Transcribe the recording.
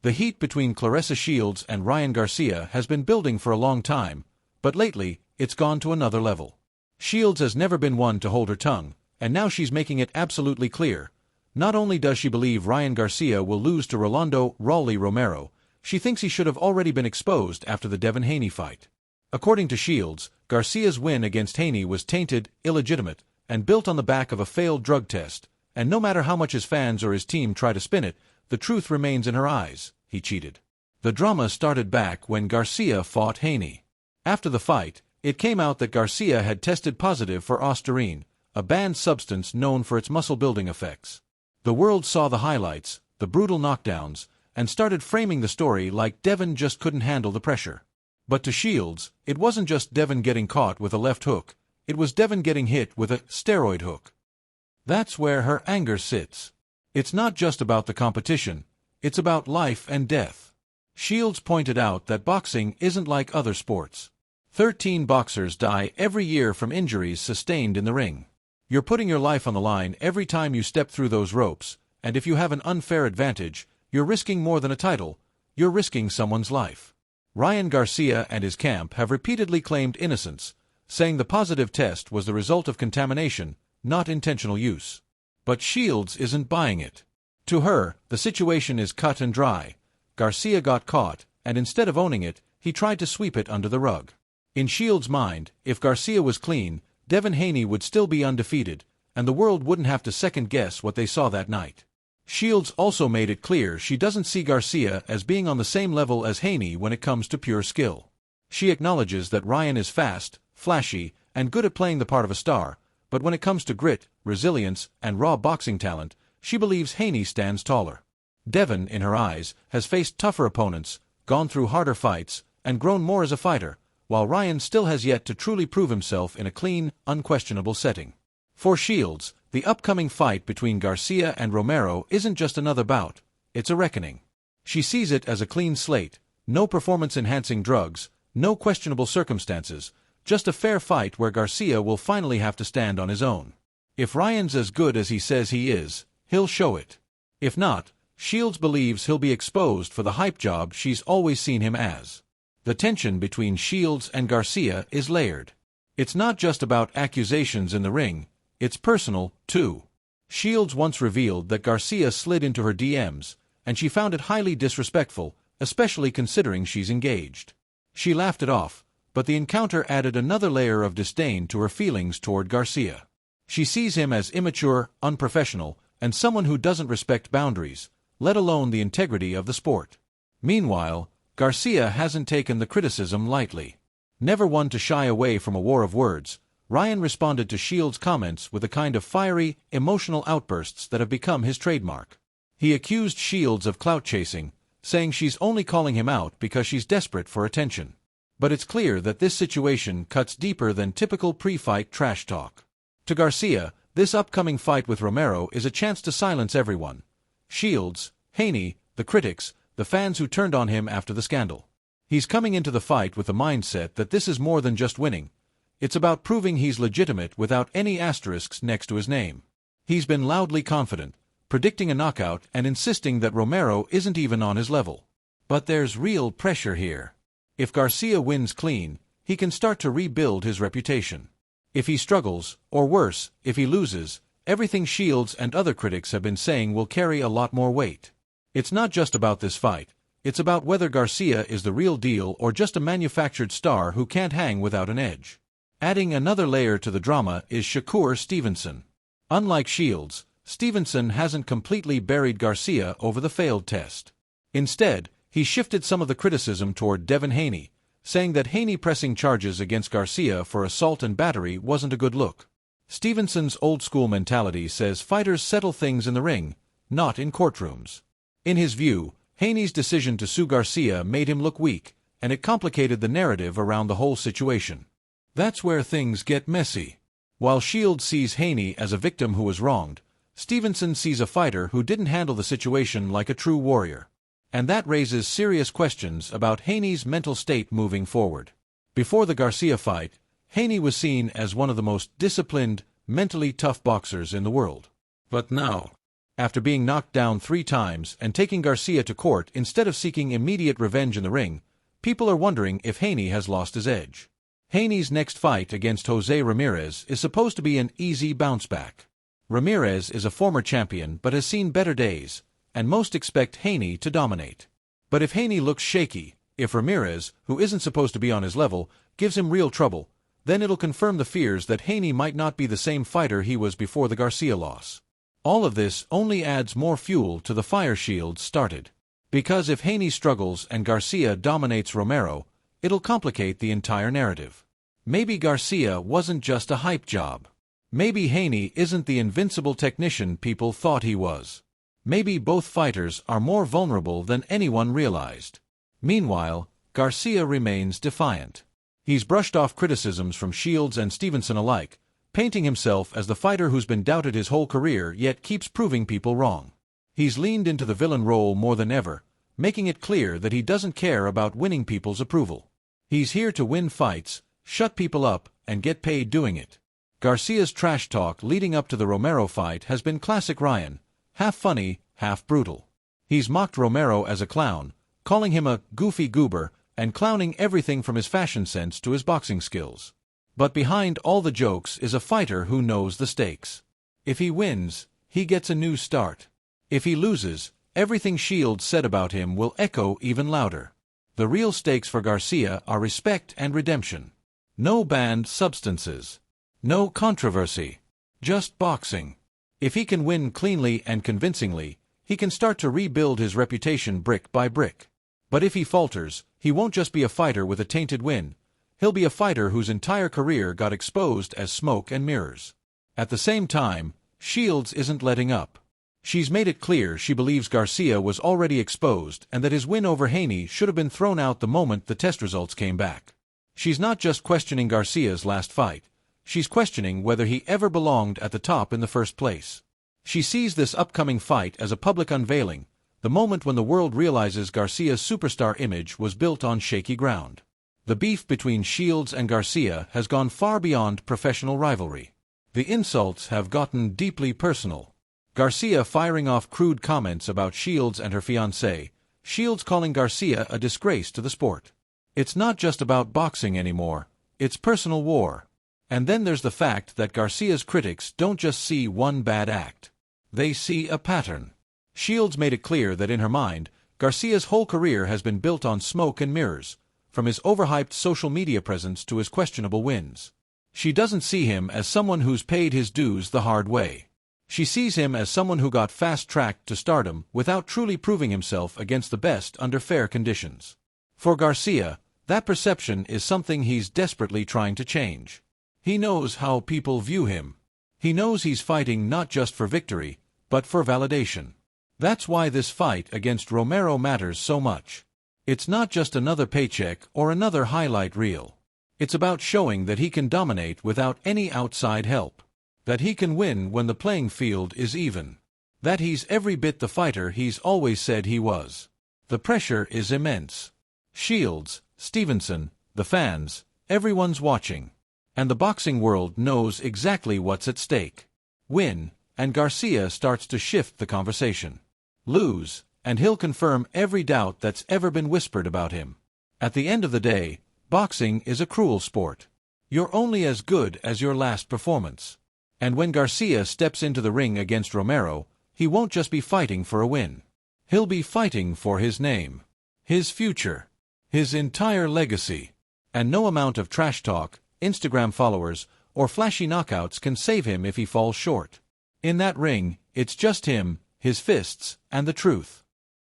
The heat between Claressa Shields and Ryan Garcia has been building for a long time, but lately, it's gone to another level. Shields has never been one to hold her tongue, and now she's making it absolutely clear. Not only does she believe Ryan Garcia will lose to Rolando "Raleigh" Romero, she thinks he should have already been exposed after the Devin Haney fight. According to Shields, Garcia's win against Haney was tainted, illegitimate, and built on the back of a failed drug test, and no matter how much his fans or his team try to spin it, the truth remains in her eyes: he cheated. The drama started back when Garcia fought Haney. After the fight, it came out that Garcia had tested positive for ostarine, a banned substance known for its muscle-building effects. The world saw the highlights, the brutal knockdowns, and started framing the story like Devin just couldn't handle the pressure. But to Shields, it wasn't just Devin getting caught with a left hook, it was Devin getting hit with a steroid hook. That's where her anger sits. It's not just about the competition, it's about life and death. Shields pointed out that boxing isn't like other sports. 13 boxers die every year from injuries sustained in the ring. You're putting your life on the line every time you step through those ropes, and if you have an unfair advantage, you're risking more than a title, you're risking someone's life. Ryan Garcia and his camp have repeatedly claimed innocence, saying the positive test was the result of contamination, not intentional use. But Shields isn't buying it. To her, the situation is cut and dry. Garcia got caught, and instead of owning it, he tried to sweep it under the rug. In Shields' mind, if Garcia was clean, Devin Haney would still be undefeated, and the world wouldn't have to second-guess what they saw that night. Shields also made it clear she doesn't see Garcia as being on the same level as Haney when it comes to pure skill. She acknowledges that Ryan is fast, flashy, and good at playing the part of a star, but when it comes to grit, resilience, and raw boxing talent, she believes Haney stands taller. Devin, in her eyes, has faced tougher opponents, gone through harder fights, and grown more as a fighter, while Ryan still has yet to truly prove himself in a clean, unquestionable setting. For Shields, the upcoming fight between Garcia and Romero isn't just another bout, it's a reckoning. She sees it as a clean slate, no performance-enhancing drugs, no questionable circumstances, just a fair fight where Garcia will finally have to stand on his own. If Ryan's as good as he says he is, he'll show it. If not, Shields believes he'll be exposed for the hype job she's always seen him as. The tension between Shields and Garcia is layered. It's not just about accusations in the ring, it's personal, too. Shields once revealed that Garcia slid into her DMs, and she found it highly disrespectful, especially considering she's engaged. She laughed it off, but the encounter added another layer of disdain to her feelings toward Garcia. She sees him as immature, unprofessional, and someone who doesn't respect boundaries, let alone the integrity of the sport. Meanwhile, Garcia hasn't taken the criticism lightly. Never one to shy away from a war of words, Ryan responded to Shields' comments with a kind of fiery, emotional outbursts that have become his trademark. He accused Shields of clout chasing, saying she's only calling him out because she's desperate for attention. But it's clear that this situation cuts deeper than typical pre-fight trash talk. To Garcia, this upcoming fight with Romero is a chance to silence everyone: Shields, Haney, the critics, the fans who turned on him after the scandal. He's coming into the fight with the mindset that this is more than just winning. It's about proving he's legitimate without any asterisks next to his name. He's been loudly confident, predicting a knockout and insisting that Romero isn't even on his level. But there's real pressure here. If Garcia wins clean, he can start to rebuild his reputation. If he struggles, or worse, if he loses, everything Shields and other critics have been saying will carry a lot more weight. It's not just about this fight, it's about whether Garcia is the real deal or just a manufactured star who can't hang without an edge. Adding another layer to the drama is Shakur Stevenson. Unlike Shields, Stevenson hasn't completely buried Garcia over the failed test. Instead, he shifted some of the criticism toward Devin Haney, saying that Haney pressing charges against Garcia for assault and battery wasn't a good look. Stevenson's old-school mentality says fighters settle things in the ring, not in courtrooms. In his view, Haney's decision to sue Garcia made him look weak, and it complicated the narrative around the whole situation. That's where things get messy. While Shields sees Haney as a victim who was wronged, Stevenson sees a fighter who didn't handle the situation like a true warrior. And that raises serious questions about Haney's mental state moving forward. Before the Garcia fight, Haney was seen as one of the most disciplined, mentally tough boxers in the world. But now, After being knocked down 3 times and taking Garcia to court instead of seeking immediate revenge in the ring, people are wondering if Haney has lost his edge. Haney's next fight against Jose Ramirez is supposed to be an easy bounce-back. Ramirez is a former champion but has seen better days, and most expect Haney to dominate. But if Haney looks shaky, if Ramirez, who isn't supposed to be on his level, gives him real trouble, then it'll confirm the fears that Haney might not be the same fighter he was before the Garcia loss. All of this only adds more fuel to the fire Shields started. Because if Haney struggles and Garcia dominates Romero, it'll complicate the entire narrative. Maybe Garcia wasn't just a hype job. Maybe Haney isn't the invincible technician people thought he was. Maybe both fighters are more vulnerable than anyone realized. Meanwhile, Garcia remains defiant. He's brushed off criticisms from Shields and Stevenson alike, painting himself as the fighter who's been doubted his whole career yet keeps proving people wrong. He's leaned into the villain role more than ever, making it clear that he doesn't care about winning people's approval. He's here to win fights, shut people up, and get paid doing it. Garcia's trash talk leading up to the Romero fight has been classic Ryan, half funny, half brutal. He's mocked Romero as a clown, calling him a goofy goober, and clowning everything from his fashion sense to his boxing skills. But behind all the jokes is a fighter who knows the stakes. If he wins, he gets a new start. If he loses, everything Shields said about him will echo even louder. The real stakes for Garcia are respect and redemption. No banned substances. No controversy. Just boxing. If he can win cleanly and convincingly, he can start to rebuild his reputation brick by brick. But if he falters, he won't just be a fighter with a tainted win. He'll be a fighter whose entire career got exposed as smoke and mirrors. At the same time, Shields isn't letting up. She's made it clear she believes Garcia was already exposed and that his win over Haney should have been thrown out the moment the test results came back. She's not just questioning Garcia's last fight. She's questioning whether he ever belonged at the top in the first place. She sees this upcoming fight as a public unveiling, the moment when the world realizes Garcia's superstar image was built on shaky ground. The beef between Shields and Garcia has gone far beyond professional rivalry. The insults have gotten deeply personal. Garcia firing off crude comments about Shields and her fiancé, Shields calling Garcia a disgrace to the sport. It's not just about boxing anymore, it's personal war. And then there's the fact that Garcia's critics don't just see one bad act. They see a pattern. Shields made it clear that in her mind, Garcia's whole career has been built on smoke and mirrors, from his overhyped social media presence to his questionable wins. She doesn't see him as someone who's paid his dues the hard way. She sees him as someone who got fast-tracked to stardom without truly proving himself against the best under fair conditions. For Garcia, that perception is something he's desperately trying to change. He knows how people view him. He knows he's fighting not just for victory, but for validation. That's why this fight against Romero matters so much. It's not just another paycheck or another highlight reel. It's about showing that he can dominate without any outside help. That he can win when the playing field is even. That he's every bit the fighter he's always said he was. The pressure is immense. Shields, Stevenson, the fans, everyone's watching. And the boxing world knows exactly what's at stake. Win, and Garcia starts to shift the conversation. Lose, and he'll confirm every doubt that's ever been whispered about him. At the end of the day, boxing is a cruel sport. You're only as good as your last performance. And when Garcia steps into the ring against Romero, he won't just be fighting for a win. He'll be fighting for his name, his future, his entire legacy. And no amount of trash talk, Instagram followers, or flashy knockouts can save him if he falls short. In that ring, it's just him, his fists, and the truth.